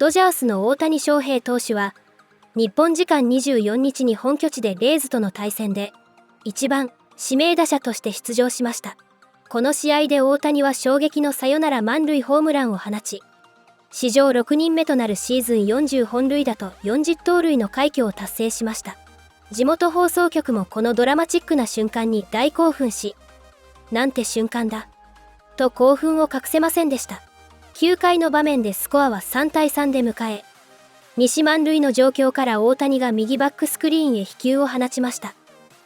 ドジャースの大谷翔平投手は、日本時間24日に本拠地でレイズとの対戦で、1番指名打者として出場しました。この試合で大谷は衝撃のサヨナラ満塁ホームランを放ち、史上6人目となるシーズン40本塁打と40盗塁の快挙を達成しました。地元放送局もこのドラマチックな瞬間に大興奮し、なんて瞬間だと興奮を隠せませんでした。9回の場面でスコアは3対3で迎え、西満塁の状況から大谷が右バックスクリーンへ飛球を放ちました。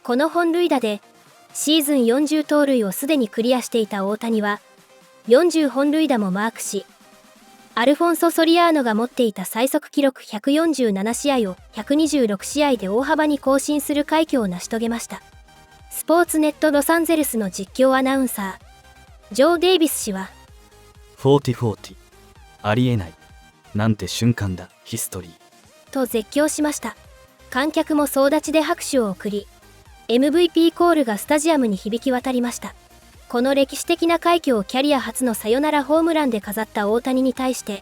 この本塁打でシーズン40盗塁をすでにクリアしていた大谷は40本塁打もマークし、アルフォンソ・ソリアーノが持っていた最速記録147試合を126試合で大幅に更新する快挙を成し遂げました。スポーツネットロサンゼルスの実況アナウンサー、ジョー・デイビス氏は、40-40、ありえない。なんて瞬間だ、ヒストリー。と絶叫しました。観客も総立ちで拍手を送り、MVP コールがスタジアムに響き渡りました。この歴史的な快挙をキャリア初のサヨナラホームランで飾った大谷に対して、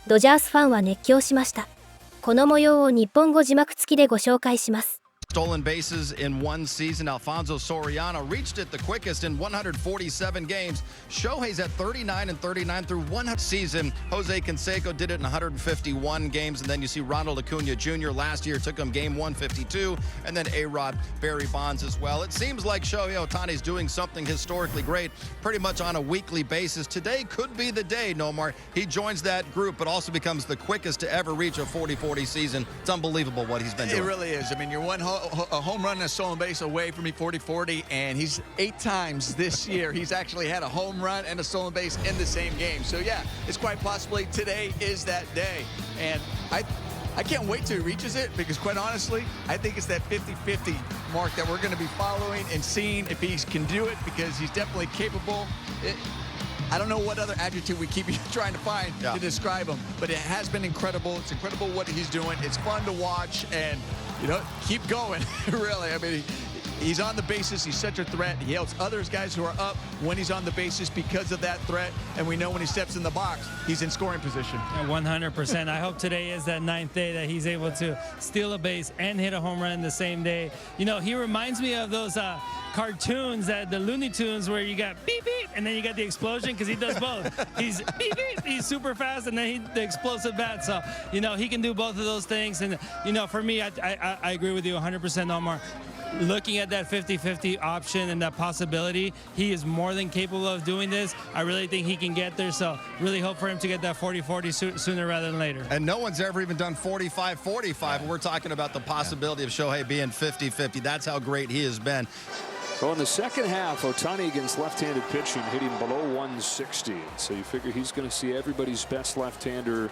ドジャースファンは熱狂しました。この模様を日本語字幕付きでご紹介します。Stolen bases in one season. Alfonso Soriano reached it the quickest in 147 games. Shohei's at 39-39 through one season. Jose Canseco did it in 151 games. And then you see Ronald Acuna Jr. last year took him game 152. And then A-Rod, Barry Bonds as well. It seems like Shohei Ohtani's doing something historically great pretty much on a weekly basis. Today could be the day, Nomar. He joins that group, but also becomes the quickest to ever reach a 40-40 season. It's unbelievable what he's been doing. It really is. I mean, you're a home run and a stolen base away from me 40-40, and he's 8 times this year he's actually had a home run and a stolen base in the same game. So yeah, it's quite possibly today is that day, and I can't wait till he reaches it, because quite honestly, I think it's that 50-50 mark that we're going to be following and seeing if he can do it, because he's definitely capable. I don't know what other adjective we keep trying to find to describe him, but it has been incredible. It's incredible what he's doing. It's fun to watch, and keep going. Really, I mean, he's on the bases. He's such a threat. He helps others guys who are up when he's on the bases because of that threat. And we know when he steps in the box, he's in scoring position. 100%. I hope today is that 9th day that he's able to steal a base and hit a home run the same day. He reminds me of those cartoons, the Looney Tunes, where you got beep beep and then you got the explosion, because he does both. He's beep beep, he's super fast, and then the explosive bat. So he can do both of those things. And for me, I agree with you 100%, Omar. Looking at that 50-50 option and that possibility, he is more than capable of doing this. I really think he can get there, so really hope for him to get that 40-40 sooner rather than later. And no one's ever even done 45-45. We're talking about the possibility of Shohei being 50-50. That's how great he has been. Well, in the second half, Ohtani against left-handed pitching hitting below 160. So you figure he's going to see everybody's best left-hander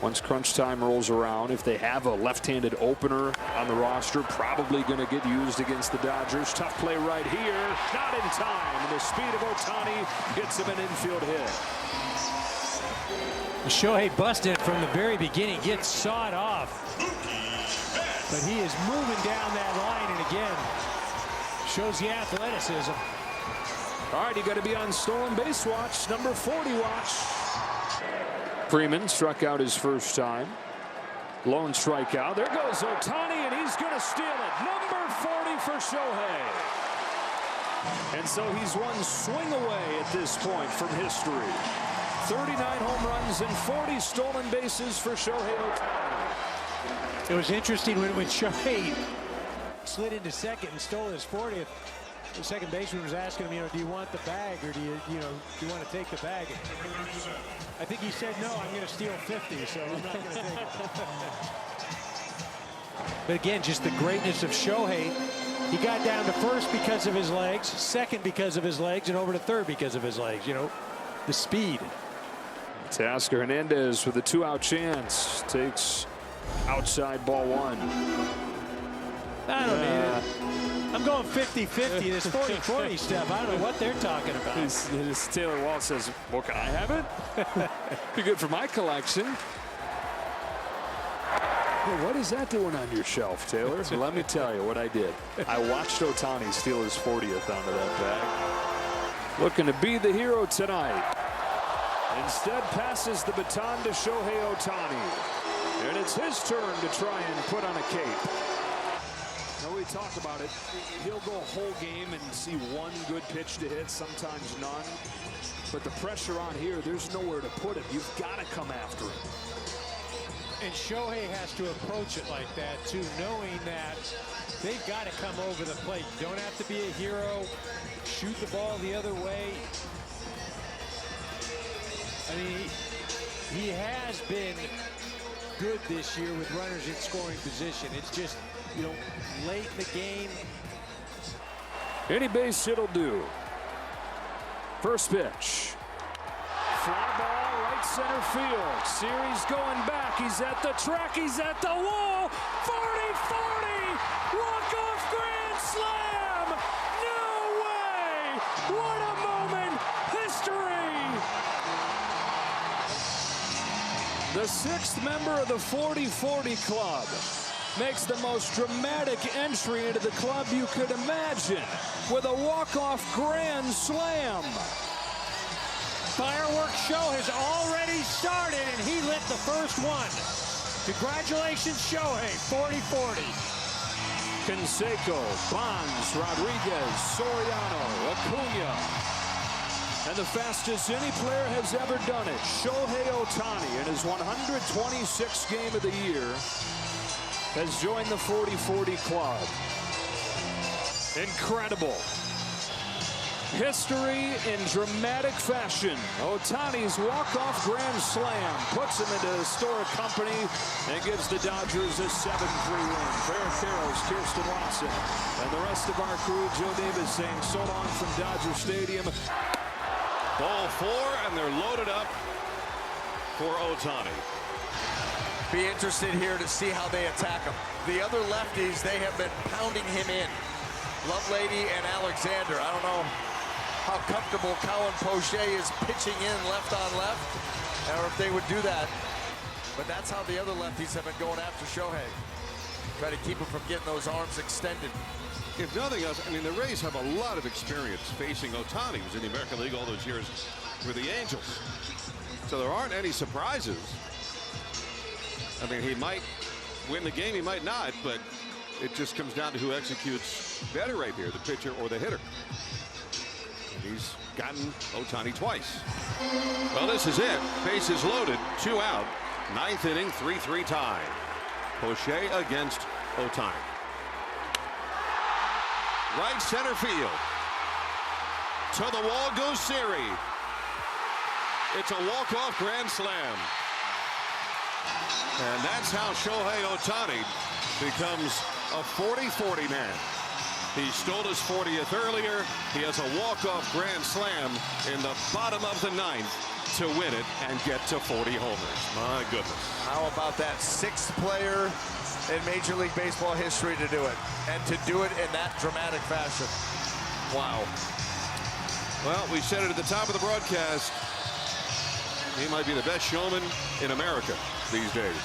once crunch time rolls around. If they have a left-handed opener on the roster, probably going to get used against the Dodgers. Tough play right here. Not in time. And the speed of Ohtani gets him an infield hit. Shohei busted from the very beginning, gets sawed off. But he is moving down that line, and again, shows the athleticism. All right, you got to be on stolen base watch, number 40 watch. Freeman struck out his first time. Lone strikeout. There goes Ohtani, and he's going to steal it. Number 40 for Shohei. And so he's one swing away at this point from history. 39 home runs and 40 stolen bases for Shohei Ohtani. It was interesting when Shohei slid into second and stole his 40th. The second baseman was asking him, do you want the bag, or do you want to take the bag? I think he said, no, I'm going to steal 50, so I'm not going to take it. But again, just the greatness of Shohei. He got down to first because of his legs, second because of his legs, and over to third because of his legs. The speed. Tasker Hernandez with a 2-out chance takes outside ball 1. I don't need it. I'm going 50-50. This 40-40 stuff, I don't know what they're talking about. His Taylor Wall says, well, can I have it? Be good for my collection. Well, what is that doing on your shelf, Taylor? Let me tell you what I did. I watched Ohtani steal his 40th onto that bag. Looking to be the hero tonight. Instead, passes the baton to Shohei Ohtani. And it's his turn to try and put on a cape. Now we talk about it. He'll go a whole game and see one good pitch to hit, sometimes none. But the pressure on here, there's nowhere to put it. You've got to come after it. And Shohei has to approach it like that, too, knowing that they've got to come over the plate. You don't have to be a hero. Shoot the ball the other way. I mean, he has been good this year with runners in scoring position. It's just, you know, late in the game. Any base hit'll do. First pitch. Fly ball, right center field. Series going back. He's at the track. He's at the wall. 40-40. Walk-off grand slam. No way. What a moment. History. The sixth member of the 40-40 club makes the most dramatic entry into the club you could imagine with a walk-off grand slam. Fireworks show has already started, and he lit the first one. Congratulations, Shohei, 40-40. Canseco, Bonds, Rodriguez, Soriano, Acuna. And the fastest any player has ever done it, Shohei Ohtani, in his 126th game of the year, has joined the 40-40 club. Incredible. History in dramatic fashion. Ohtani's walk-off grand slam puts him into historic company and gives the Dodgers a 7-3 win. Barrett Carroll's Kirsten Watson and the rest of our crew, Joe Davis, saying so long from Dodger Stadium. Ball 4, and they're loaded up for Ohtani. Be interested here to see how they attack him. The other lefties, they have been pounding him in. Lovelady and Alexander. I don't know how comfortable Colin Poche is pitching in left on left, or if they would do that. But that's how the other lefties have been going after Shohei. Try to keep him from getting those arms extended. If nothing else, I mean, the Rays have a lot of experience facing Ohtani. He was in the American League all those years with the Angels. So there aren't any surprises. I mean, he might win the game, he might not, but it just comes down to who executes better right here, the pitcher or the hitter. He's gotten Ohtani twice. Well, this is it. Bases loaded, 2 out. 9th inning, 3-3 tie. Poche against Ohtani. Right center field. To the wall goes Siri. It's a walk-off grand slam. And that's how Shohei Ohtani becomes a 40-40 man. He stole his 40th earlier. He has a walk-off grand slam in the bottom of the 9th to win it and get to 40 homers. My goodness. How about that 6th player in Major League Baseball history to do it, and to do it in that dramatic fashion? Wow. Well, we said it at the top of the broadcast. He might be the best showman in America these days.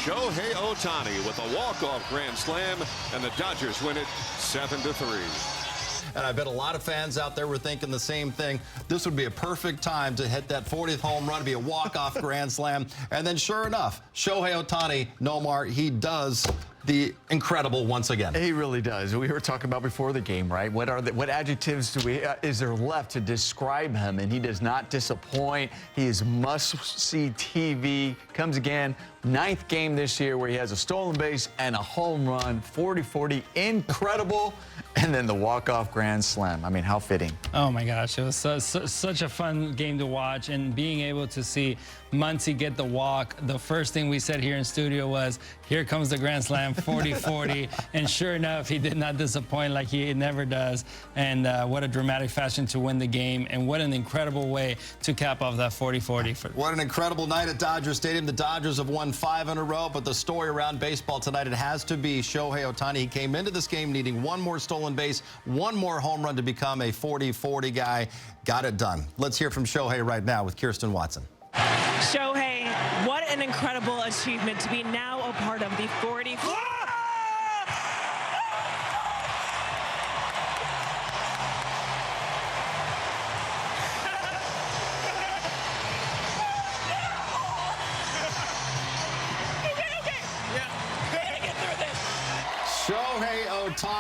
Shohei Ohtani with a walk-off grand slam, and the Dodgers win it 7-3. And I bet a lot of fans out there were thinking the same thing. This would be a perfect time to hit that 40th home run, be a walk-off grand slam. And then sure enough, Shohei Ohtani, Nomar, he does the incredible once again. He really does. We were talking about before the game, right? What adjectives is there left to describe him? And he does not disappoint. He is must-see TV. Comes again, 9th game this year where he has a stolen base and a home run, 40-40, incredible. And then the walk-off grand slam. I mean, how fitting. Oh my gosh, it was such a fun game to watch, and being able to see Muncy get the walk. The first thing we said here in studio was, here comes the grand slam, 40-40. And sure enough, he did not disappoint like he never does. And what a dramatic fashion to win the game, and what an incredible way to cap off that 40-40. What an incredible night at Dodger Stadium. The Dodgers have won 5 in a row, but the story around baseball tonight, it has to be Shohei Ohtani. He came into this game needing one more stolen base, one more home run to become a 40-40 guy. Got it done. Let's hear from Shohei right now with Kirsten Watson. Shohei, what an incredible achievement to be now a part of the 40.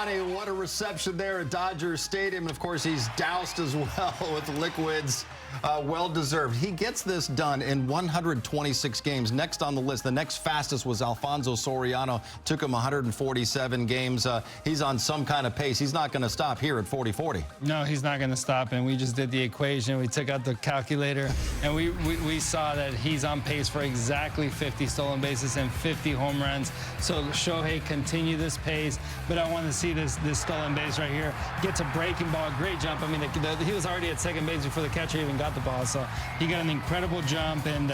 Ohtani, what a reception there at Dodger Stadium. And of course, he's doused as well with liquids. Well-deserved. He gets this done in 126 games. Next on the list, the next fastest was Alfonso Soriano. Took him 147 games. He's on some kind of pace. He's not going to stop here at 40-40. No, he's not going to stop. And we just did the equation. We took out the calculator, and we saw that he's on pace for exactly 50 stolen bases and 50 home runs. So Shohei, continue this pace. But I want to see this stolen base right here. Gets a breaking ball. Great jump. I mean, he was already at second base before the catcher even got the ball, so he got an incredible jump, and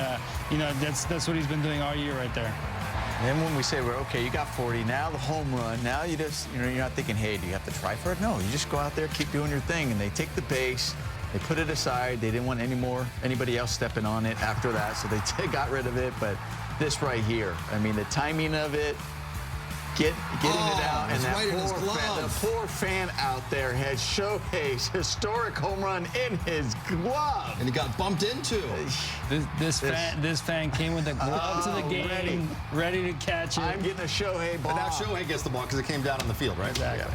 you know, that's what he's been doing all year right there. And then when we say, well, okay, you got 40, now the home run, now you just, you know, you're not thinking, hey, do you have to try for it? No, you just go out there, keep doing your thing, and they take the base, they put it aside, they didn't want anybody else stepping on it after that, so they got rid of it. But this right here, I mean, the timing of it, getting it out, and that poor fan out there had Shohei's historic home run in his glove, and he got bumped into. This fan came with the glove to the game, ready to catch it. I'm getting a Shohei ball. But now Shohei gets the ball because it came down on the field, right? Exactly. Yeah.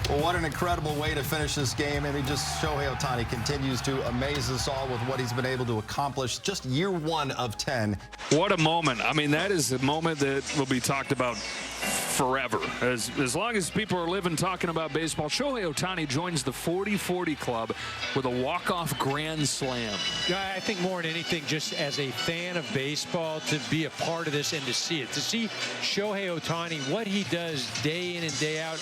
Well, what an incredible way to finish this game. I mean, just Shohei Ohtani continues to amaze us all with what he's been able to accomplish. Just year 1 of 10. What a moment. I mean, that is a moment that will be talked about forever. As long as people are living talking about baseball, Shohei Ohtani joins the 40-40 club with a walk-off grand slam. Yeah, I think more than anything, just as a fan of baseball, to be a part of this and to see it. To see Shohei Ohtani, what he does day in and day out.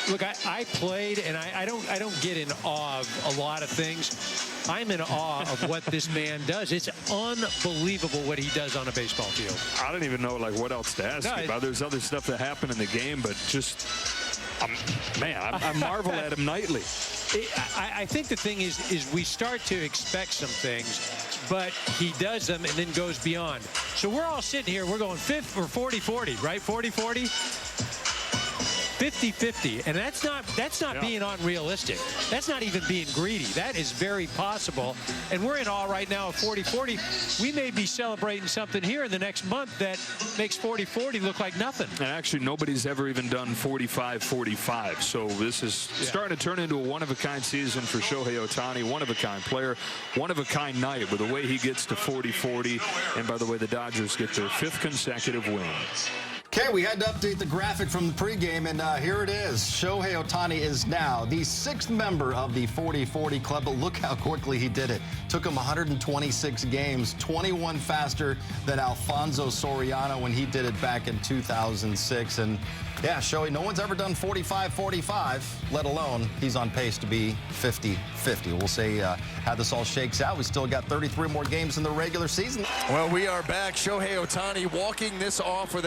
Look, I played, and I don't get in awe of a lot of things. I'm in awe of what this man does. It's unbelievable what he does on a baseball field. I don't even know what else to ask you about. There's other stuff that happened in the game, but just, man, I marvel at him nightly. I think the thing is we start to expect some things, but he does them and then goes beyond. So we're all sitting here, we're going 40-40, right? 40-40. 50-50, and that's not being unrealistic. That's not even being greedy. That is very possible, and we're in awe right now of 40-40. We may be celebrating something here in the next month that makes 40-40 look like nothing. And actually, nobody's ever even done 45-45, so this is starting to turn into a one-of-a-kind season for Shohei Ohtani, one-of-a-kind player, one-of-a-kind night with the way he gets to 40-40, and by the way, the Dodgers get their 5th consecutive win. Okay, we had to update the graphic from the pregame, and here it is. Shohei Ohtani is now the 6th member of the 40-40 club, but look how quickly he did it. Took him 126 games, 21 faster than Alfonso Soriano when he did it back in 2006. And yeah, Shohei, no one's ever done 45-45, let alone he's on pace to be 50-50. We'll see how this all shakes out. We still got 33 more games in the regular season. Well, we are back. Shohei Ohtani walking this off with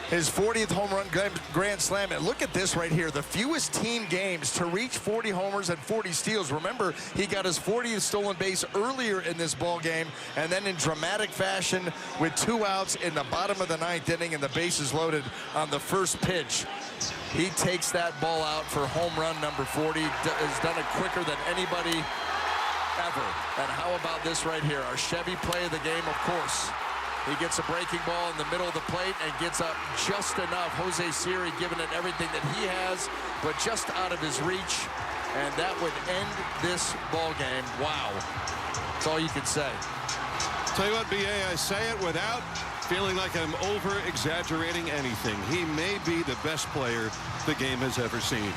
his 40th home run grand slam. And look at this right here, the fewest team games to reach 40 homers and 40 steals. Remember, he got his 40th stolen base earlier in this ball game, and then in dramatic fashion with 2 outs in the bottom of the 9th inning and the bases loaded on the first pitch. He takes that ball out for home run number 40. Has done it quicker than anybody ever. And how about this right here, our Chevy play of the game, of course. He gets a breaking ball in the middle of the plate and gets up just enough. Jose Siri giving it everything that he has, but just out of his reach. And that would end this ball game. Wow. That's all you can say. Tell you what, BA, I say it without feeling like I'm over-exaggerating anything. He may be the best player the game has ever seen.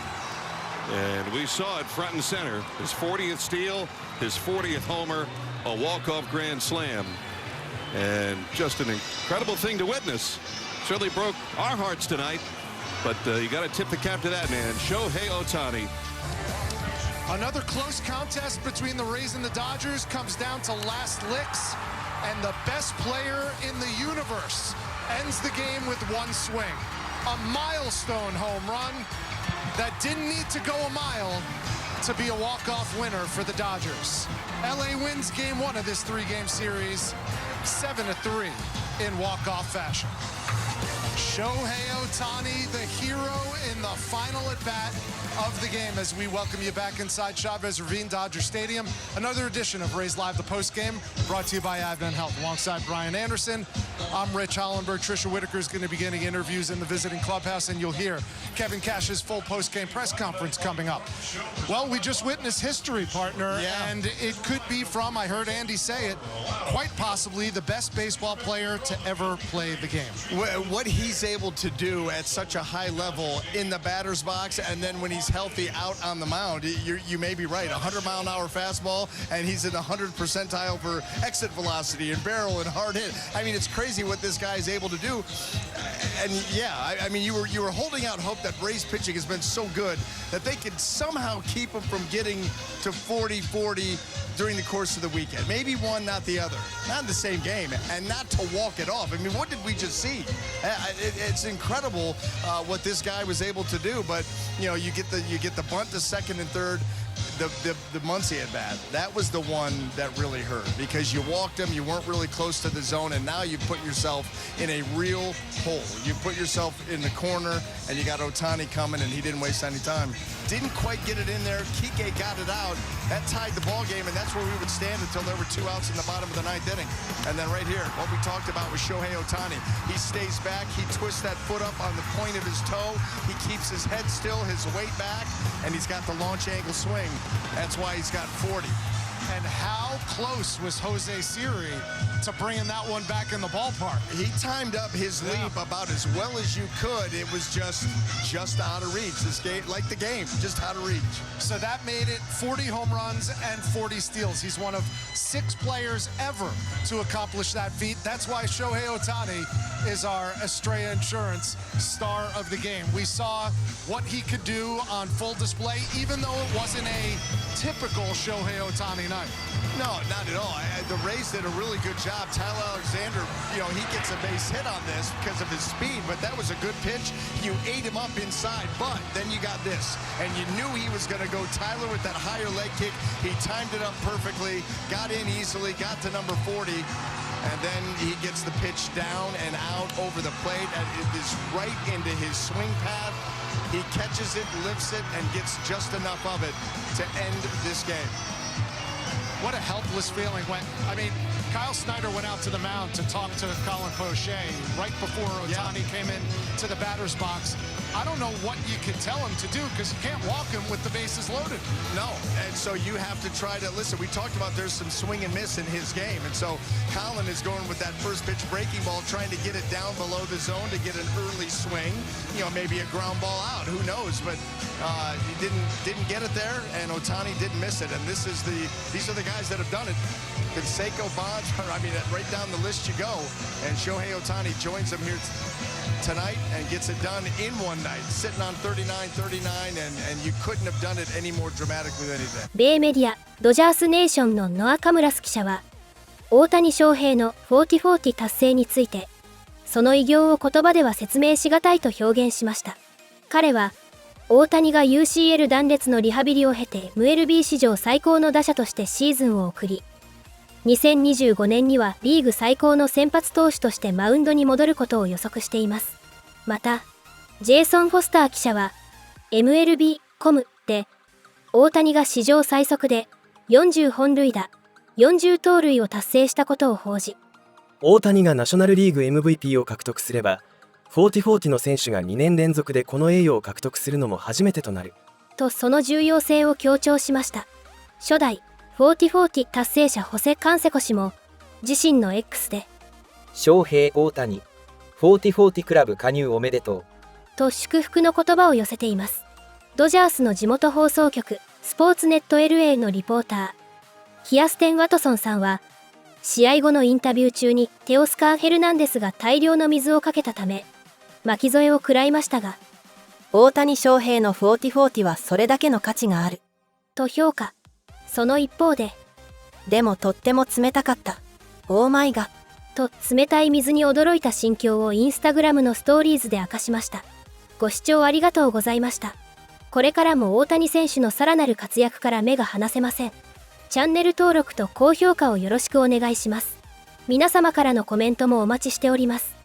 And we saw it front and center. His 40th steal, his 40th homer, a walk-off grand slam. And just an incredible thing to witness. Certainly broke our hearts tonight. But you got to tip the cap to that man, Shohei Ohtani. Another close contest between the Rays and the Dodgers comes down to last licks. And the best player in the universe ends the game with one swing. A milestone home run that didn't need to go a mile to be a walk-off winner for the Dodgers. LA wins game 1 of this 3-game series, 7-3 in walk-off fashion. Shohei Ohtani, the hero in the final at-bat of the game as we welcome you back inside Chavez Ravine Dodger Stadium. Another edition of Rays Live, the post-game, brought to you by Advent Health. Alongside Brian Anderson, I'm Rich Hollenberg. Trisha Whitaker is going to be getting interviews in the visiting clubhouse, and you'll hear Kevin Cash's full post-game press conference coming up. Well, we just witnessed history, partner, and it could be from, I heard Andy say it, quite possibly the best baseball player to ever play the game. What he's able to do at such a high level in the batter's box, and then when he's healthy out on the mound, you may be right. 100-mile-an-hour fastball, and he's in the 100th percentile for exit velocity and barrel and hard hit. I mean, it's crazy what this guy is able to do. And yeah, I mean, you were holding out hope that Rays pitching has been so good that they could somehow keep him from getting to 40-40 during the course of the weekend. Maybe one, not the other. Not in the same game, and not to walk it off. I mean, what did we just see? It's incredible what this guy was able to do. But you know, you get the bunt to second and third. The Muncy at bat, that was the one that really hurt because you walked him, you weren't really close to the zone, and now you put yourself in a real hole. You put yourself in the corner, and you got Ohtani coming, and he didn't waste any time. Didn't quite get it in there. Kike got it out. That tied the ball game, and that's where we would stand until there were 2 outs in the bottom of the 9th inning. And then right here, what we talked about was Shohei Ohtani. He stays back. He twists that foot up on the point of his toe. He keeps his head still, his weight back, and he's got the launch angle swing. That's why he's got 40. And how close was Jose Siri to bringing that one back in the ballpark? He timed up his leap about as well as you could. It was just out of reach. This game, like the game, just out of reach. So that made it 40 home runs and 40 steals. He's one of 6 players ever to accomplish that feat. That's why Shohei Ohtani is our Estrella Insurance star of the game. We saw what he could do on full display, even though it wasn't a typical Shohei Ohtani night. No, not at all. The Rays did a really good job. Tyler Alexander, you know, he gets a base hit on this because of his speed, but that was a good pitch. You ate him up inside, but then you got this, and you knew he was going to go Tyler with that higher leg kick. He timed it up perfectly, got in easily, got to number 40, and then he gets the pitch down and out over the plate, and it is right into his swing path. He catches it, lifts it, and gets just enough of it to end this game. What a helpless feeling when, I mean, Kyle Snyder went out to the mound to talk to Colin Poche right before Ohtani came in to the batter's box. I don't know what you could tell him to do because you can't walk him with the bases loaded. No, and so you have to try to, listen, we talked about there's some swing and miss in his game, and so Colin is going with that first pitch breaking ball, trying to get it down below the zone to get an early swing, you know, maybe a ground ball out, who knows, but he didn't get it there, and Ohtani didn't miss it, and these are the guys that have done it. Canseco, Bonds, I mean, right down the list you go, and Shohei Ohtani joins them here tonight and gets it done in one night, sitting on 39-39, and you couldn't have done it any more dramatically than he did. 米メディアドジャースネーションのノア・カムラス記者は大谷翔平の40-40達成についてその偉業を言葉では説明しがたいと表現しました。彼は大谷が UCL 断裂のリハビリを経て MLB 史上最高の打者としてシーズンを送り2025年にはリーグ最高の先発投手としてマウンドに戻ることを予測しています。また、ジェイソン・フォスター記者は MLB.com で大谷が史上最速で40本塁打、40盗塁を達成したことを報じ、大谷がナショナルリーグ MVP を獲得すれば、40-40の選手が2年連続でこの栄誉を獲得するのも初めてとなる。とその重要性を強調しました。初代40-40達成者ホセ・カンセコ氏も自身の X で翔平大谷40-40クラブ加入おめでとうと祝福の言葉を寄せています。ドジャースの地元放送局スポーツネット LA のリポーターヒアステン・ワトソンさんは試合後のインタビュー中にテオスカー・ヘルナンデスが大量の水をかけたため巻き添えを食らいましたが、大谷翔平の40-40はそれだけの価値があると評価。その一方で、でもとっても冷たかった。オーマイガと冷たい水に驚いた心境をインスタグラムのストーリーズで明かしました。ご視聴ありがとうございました。これからも大谷選手のさらなる活躍から目が離せません。チャンネル登録と高評価をよろしくお願いします。皆様からのコメントもお待ちしております。